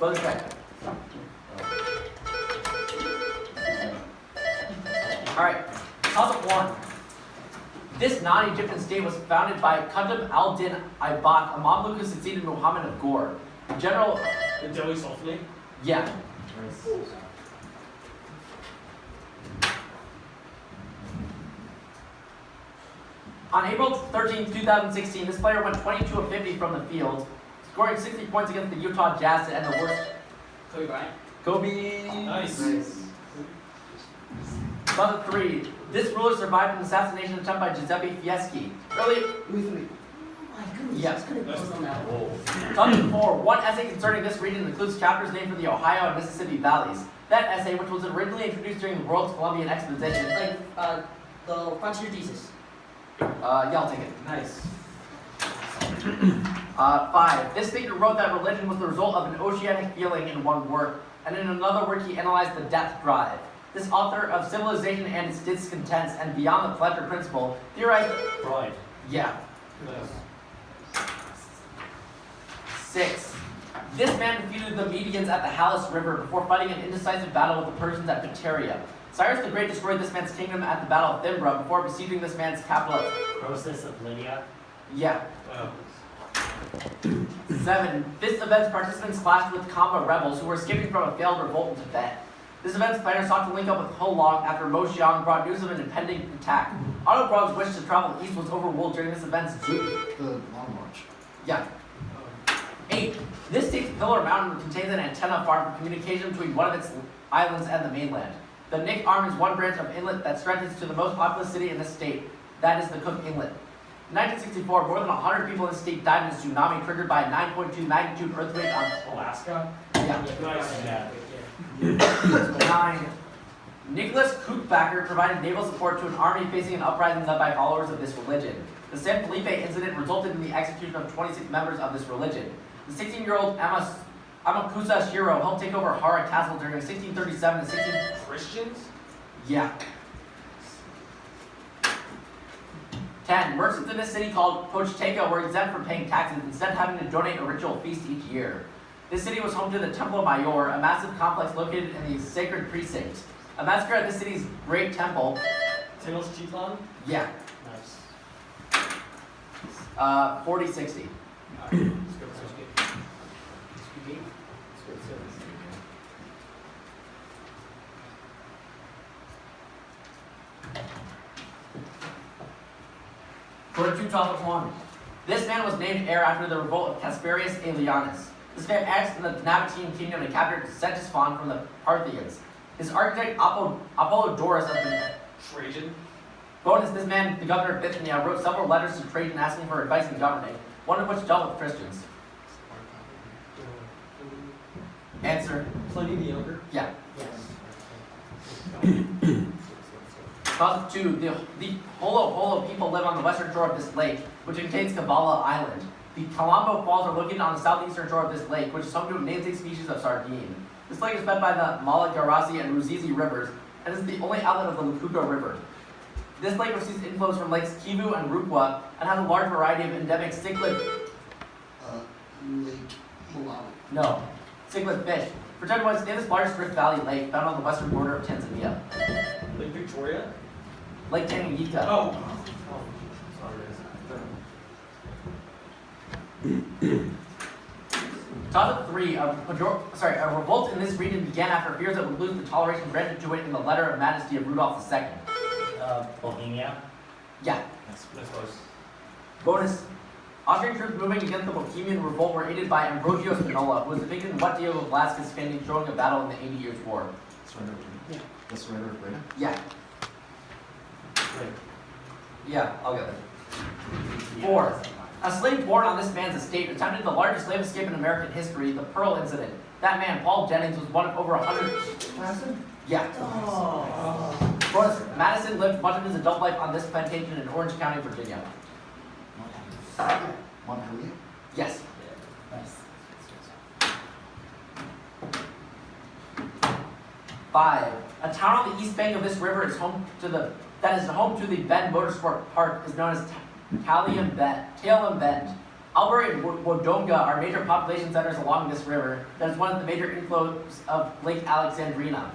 Go to check. Alright, topic 1. This non-Egyptian state was founded by Qutb al-Din Aibak, a Mamluk who succeeded Muhammad of Ghor. The general... The Delhi Sultanate? Yeah. On April 13, 2016, this player went 22 of 50 from the field, scoring 60 points against the Utah Jazz to end the worst. Kobe Bryant? Kobe! Nice. Number 3. This ruler survived an assassination attempt by Giuseppe Fieschi. Early... Louis. Oh my goodness, Yeah. I could have closed on that one. Topic 4. One essay concerning this region includes chapters named for the Ohio and Mississippi valleys. That essay, which was originally introduced during the World's Columbian Exposition... Like, the Frontier Jesus. Yeah, I'll take it. Nice. 5. This thinker wrote that religion was the result of an oceanic feeling in one work, and in another work he analyzed the death drive. This author of Civilization and Its Discontents and Beyond the Pleasure Principle theorized... Freud. Yeah. Nice. 6. This man defeated the Medians at the Halys River before fighting an indecisive battle with the Persians at Pteria. Cyrus the Great destroyed this man's kingdom at the Battle of Thimbra before besieging this man's capital. Process of Lydia. Yeah. Wow. 7. This event's participants clashed with Kamba rebels who were escaping from a failed revolt in Tibet. This event's planner sought to link up with Ho Long after Mo Xiang brought news of an impending attack. Otto Brog's wish to travel east was overruled during this event's The Long March. Yeah. 8. This state's Pillar Mountain contains an antenna farm for communication between one of its islands and the mainland. The Nick Arm is one branch of inlet that stretches to the most populous city in this state. That is the Cook Inlet. In 1964, more than 100 people in the state died in a tsunami triggered by a 9.2 magnitude earthquake on... Alaska. Yeah. Nice. Yeah. 9. Nicholas Kookbacker provided naval support to an army facing an uprising led by followers of this religion. The San Felipe incident resulted in the execution of 26 members of this religion. The 16-year-old Amakusa Shiro helped take over Hara Castle during 1637 to 16... Christians? Yeah. 10. Merchants in this city called Pochteca were exempt from paying taxes, instead having to donate a ritual feast each year. This city was home to the Templo Mayor, a massive complex located in the sacred precinct. A massacre at this city's great temple... Tenochtitlan? Yeah. Nice. 4060. Let's go. Quarter 2, topic 1. This man was named heir after the revolt of Casparius Aelianus. This man acts in the Nabatean kingdom and captured Ctesiphon from the Parthians. His architect Apollodorus of the... Trajan? Bonus, this man, the governor of Bithynia, wrote several letters to Trajan asking for advice in governing, one of which dealt with Christians. Answer. Pliny the Younger? Yeah. Yes. Topic 2. The Holo Holo people live on the western shore of this lake, which contains Kavala Island. The Colombo Falls are located on the southeastern shore of this lake, which is home to a namesake species of sardine. This lake is fed by the Malagarasi and Ruzizi rivers, and is the only outlet of the Lukuga River. This lake receives inflows from lakes Kivu and Rukwa, and has a large variety of endemic cichlid... Lake Malawi. No. Cichlid fish. Protected by its near this largest Rift Valley lake found on the western border of Tanzania. Lake Victoria? Lake Tanganyika. Oh. Topic 3. A revolt in this region began after fears that would lose the toleration granted to it in the Letter of Majesty of Rudolph II. Bohemia. Yeah. That's close. Bonus. Austrian troops moving against the Bohemian revolt were aided by Ambrogio Spinola, who was depicted in what Diego Velázquez painting showing a battle in the 80 Years' War. Surrender of Yeah. The surrender of Breda. Yeah. Wait. Yeah, I'll get it. 4. A slave born on this man's estate attempted the largest slave escape in American history, the Pearl Incident. That man, Paul Jennings, was one of over 100... Madison? Yeah. Oh. Bonus. Madison lived much of his adult life on this plantation in Orange County, Virginia. Montpellier? Yes. Nice. 5. A town on the east bank of this river is home to the Bend Motorsport Park is known as Tailem Bend. Albury and Wodonga are major population centers along this river that is one of the major inflows of Lake Alexandrina.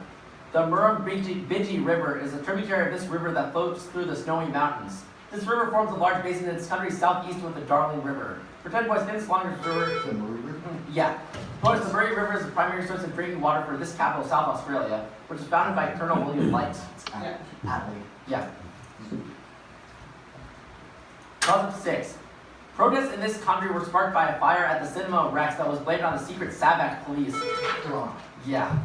The Murrumbidgee River is a tributary of this river that flows through the Snowy Mountains. This river forms a large basin in its country's southeast with the Darling River. Pretend boys, name this longest river. The Murray River? Yeah. Bonus, the Murray River is the primary source of drinking water for this capital, South Australia, which was founded by Colonel William Light. It's Adelaide. Yeah. Cause of 6. Protests in this country were sparked by a fire at the Cinema Rex that was blamed on the secret Savak police. Iran. Yeah.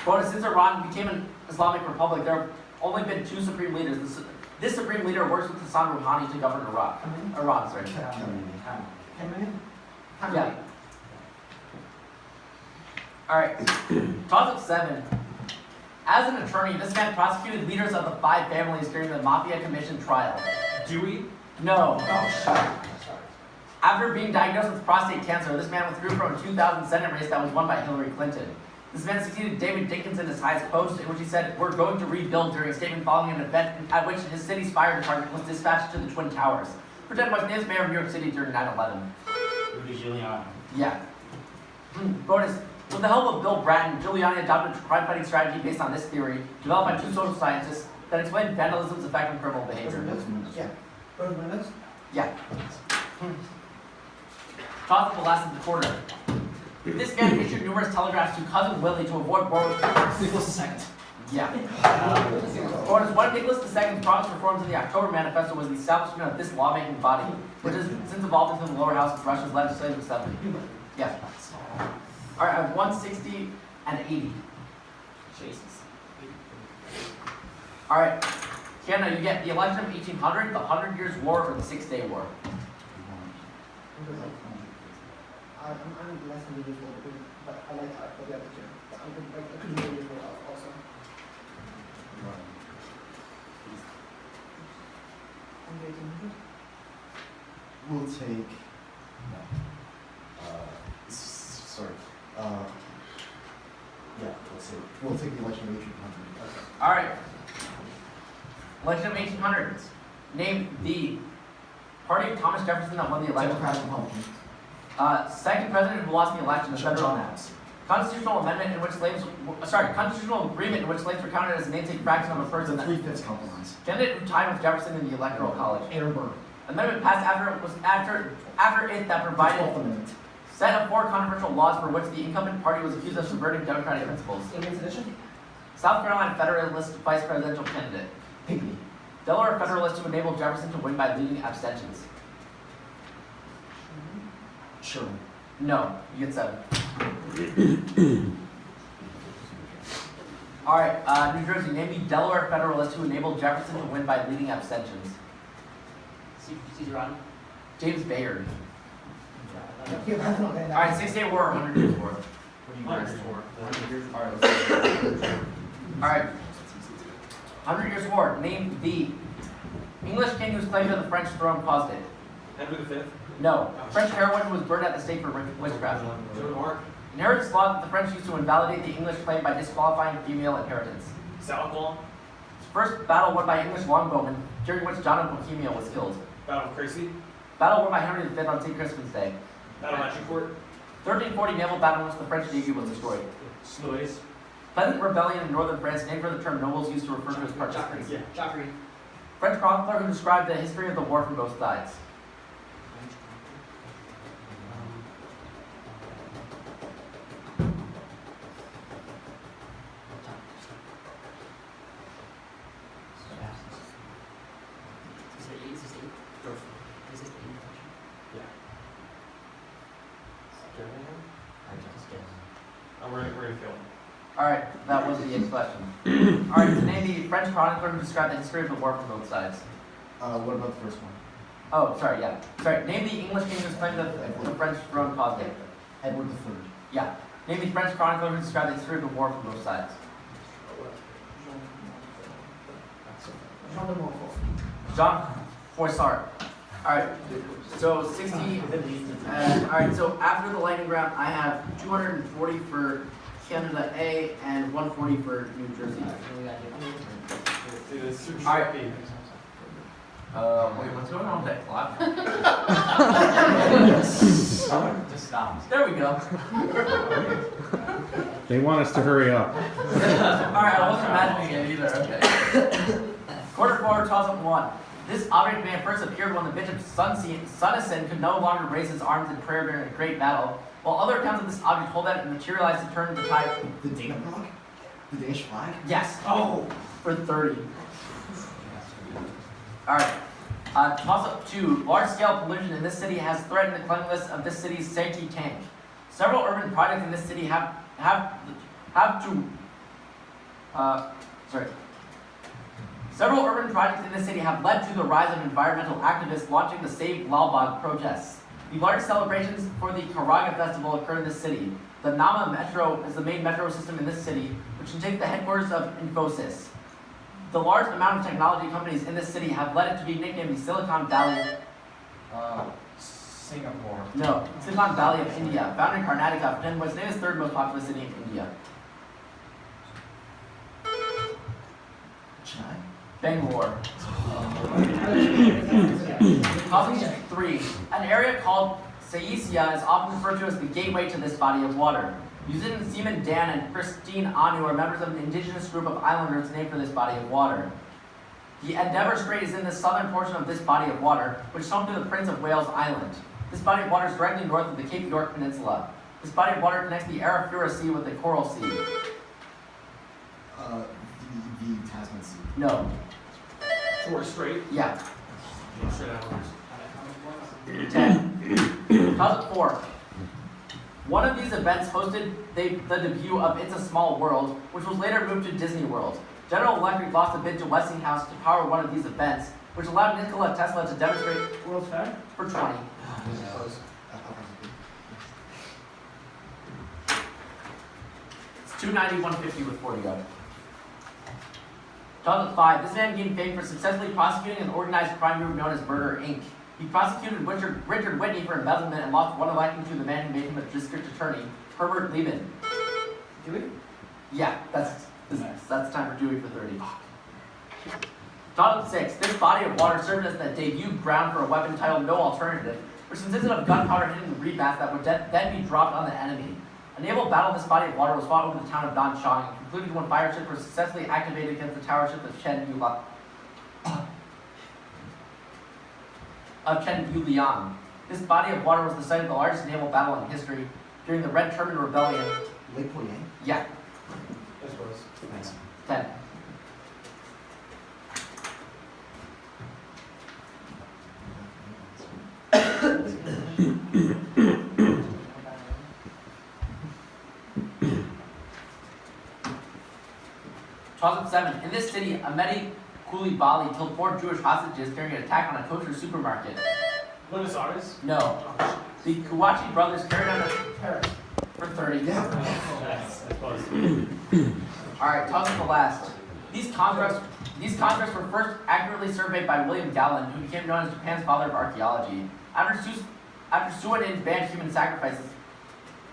Bonus, since Iran became an Islamic republic, there have only been 2 supreme leaders. This supreme leader works with Hassan Rouhani to govern Iran, sorry. Yeah. Alright. Cause of 7. As an attorney, this man prosecuted leaders of the 5 families during the Mafia Commission trial. Dewey? No. Oh, shit. After being diagnosed with prostate cancer, this man withdrew from a 2000 Senate race that was won by Hillary Clinton. This man succeeded David Dickinson as highest post, in which he said, "We're going to rebuild," during a statement following an event at which his city's fire department was dispatched to the Twin Towers. Pretend was named mayor of New York City during 9/11. Rudy Giuliani. Yeah. Bonus. With the help of Bill Bratton, Giuliani adopted a crime-fighting strategy based on this theory, developed by 2 social scientists, that explained vandalism's effect on criminal behavior. Yeah. Yeah. Toss of the last of the quarter. This man issued numerous telegraphs to Cousin Willie to avoid war with Nicholas II. Yeah. Bonus. One of Nicholas II's promised reforms in the October Manifesto was the establishment of this lawmaking body, which has since evolved into the lower house of Russia's legislative assembly. Yeah. Alright, I have 160 and 80. Jesus. Alright, Kiana, you get the election of 1800, the 100 Years' War, or the 6-Day War. I'm less than usual, but I like the other two. I could do the usual also. I'm 1800. We'll take. Sorry. Yeah, we'll take the election of 1800. Alright. Election of 1800. Name the party of Thomas Jefferson that won the election. Democratic Republican. Second president who lost the election, the federal John Adams. constitutional amendment in which constitutional agreement in which slaves were counted as a namesake fraction of a person. The 3/5 compromise. Candidate who tied with Jefferson in the Electoral College. Aaron Burr. Amendment passed after it that The provided 12th Amendment. set of 4 controversial laws for which the incumbent party was accused of subverting democratic principles. Indian sedition? South Carolina Federalist vice presidential candidate. Pinckney. Delaware Federalist who enabled Jefferson to win by leading abstentions. Sherman. No, you get 7. Alright, New Jersey, name the Delaware Federalist who enabled Jefferson to win by leading abstentions. Caesar Rodney. James Bayard. Yeah, that's not bad. Alright, 6-Day War or 100 Years' War? What do you guys for? Alright, let's see. Alright. 100 Years' War. Name the English king whose claim to the French throne caused it. Henry V? No. French heroine who was burned at the stake for witchcraft. Joan of Arc? Inheritance law that the French used to invalidate the English claim by disqualifying female inheritance. Southall? First battle won by English longbowmen, during which John of Bohemia was killed. Battle of Crecy? Battle won by Henry V on St. Christmas Day. Battle of Agincourt? 1340 naval battle in which the French navy was destroyed. Sluys? Pleasant rebellion in northern France, named for the term nobles used to refer to as participants. Yeah. Joffrey. French chronicler who described the history of the war from both sides. Is this the We're gonna kill him. Alright, that was the 8th question. Alright, to name the French chronicler who described the history of the war from both sides. What about the first one? Oh, sorry, yeah. Sorry, name the English king whose claim to the French throne caused it. Edward III. Yeah. Name the French chronicler who described the history of the war from both sides. Jean de Montfort. John Froissart. Alright, so 60. Alright, so after the lightning round, I have 240 for Canada A and 140 for New Jersey. Dude, it's super Alright. tricky. Wait, what's going on with that clock? Just stop. There we go. They want us to hurry up. Alright, I wasn't imagining it either, okay. Quarter forward, toss-up 1. This object may have first appeared when the Bishop Sunnison could no longer raise his arms in prayer during a great battle, while other accounts of this object hold that it materialized to turn the tide. The Dannebrog? The Danish flag? Yes, Oh. for 30. Alright. Toss-up 2. Large-scale pollution in this city has threatened the cleanliness of this city's Sankey tank. Several urban projects in this city Several urban projects in this city have led to the rise of environmental activists launching the Save Lalbagh protests. The largest celebrations for the Karaga Festival occur in this city. The Nama Metro is the main metro system in this city, which contains the headquarters of Infosys. The large amount of technology companies in this city have led it to be nicknamed the Silicon Valley. Singapore. No, Silicon Valley of India, founded in Karnataka, and was named as third most populous city in India. Chennai? Bangalore. Topic 3. An area called Saisia is often referred to as the gateway to this body of water. Musicians Seaman Dan and Christine Anu are members of an indigenous group of islanders named for this body of water. The Endeavour Strait is in the southern portion of this body of water, which is home to the Prince of Wales Island. This body of water is directly north of the Cape York Peninsula. This body of water connects the Arafura Sea with the Coral Sea. The Tasman Sea. No. Torres Strait. Yeah. Straight Islanders. 10. Topic 4. One of these events hosted the debut of It's a Small World, which was later moved to Disney World. General Electric lost a bid to Westinghouse to power one of these events, which allowed Nikola Tesla to demonstrate World's Fair. for 20. Close. It's 290, 150 with 40 go. Topic 5. This man gained fame for successfully prosecuting an organized crime group known as Murder, Inc. He prosecuted Richard Whitney for embezzlement and lost one election to the man who made him a district attorney, Herbert Lehman. Dewey? Yeah, that's time for Dewey for 30. Topic 6. This body of water served as the debut ground for a weapon titled No Alternative, which consisted of gunpowder hidden in the reed mats that would then be dropped on the enemy. A naval battle in this body of water was fought over the town of Danshan and concluded when fire ships were successfully activated against the tower ship of Chen Yuliang. This body of water was the site of the largest naval battle in history during the Red Turban Rebellion. Lake Poyang? Yeah, I suppose. Thanks. 10. Topic 7. In this city, Ahmedi Koulibaly killed 4 Jewish hostages during an attack on a kosher supermarket. Buenos Aires. No. The Kouachi brothers carried out a terrorist for 30. Yeah. Yes, I suppose. Alright, topic the last. These constructs were first accurately surveyed by William Gallen, who became known as Japan's father of archaeology. After Suwanin banned human sacrifices,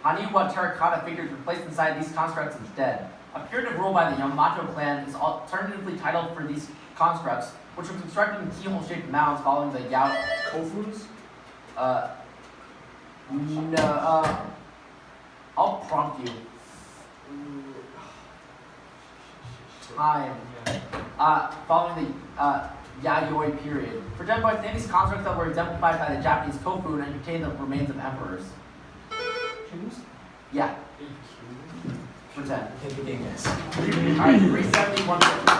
Haniwa terracotta figures were placed inside these constructs instead. A period of rule by the Yamato clan is alternatively titled for these constructs, which were constructed in keyhole-shaped mounds following the Yao. Kofus? No, I'll prompt you. Time. Following the Yayoi period. For Japanese, name these constructs that were exemplified by the Japanese kofu and contain the remains of emperors. Cubes? Yeah, for 10. Yes. Alright, 370, 150.